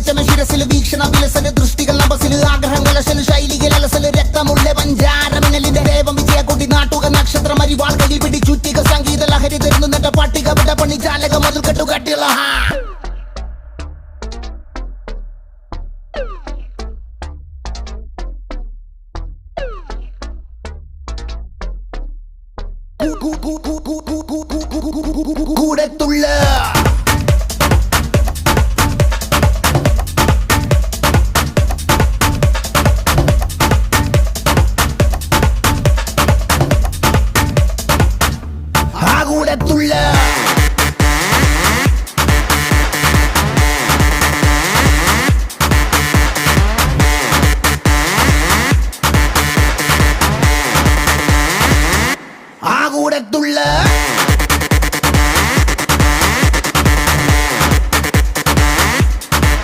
വെളിച്ചമ ശിരസിൽ വീക്ഷണ വിലസല് ദൃഷ്ടികൾ നബസില് ആഗ്രഹം കലശല് ശൈലികൾ അലസല് രക്തമുള്ള പഞ്ചാരമിനലിന്റെ ദേവം വിജയക്കൊടി നാട്ടുക നക്ഷത്രം അരിവാൾ കയ്യിൽ പിടിച്ചുറ്റിക സംഗീത ലഹരി തരുന്നു നട്ട പട്ടിക വിട പണി ചാലക മുതൽ കെട്ടുകട്ടിയുള്ള കൂടത്തുള്ള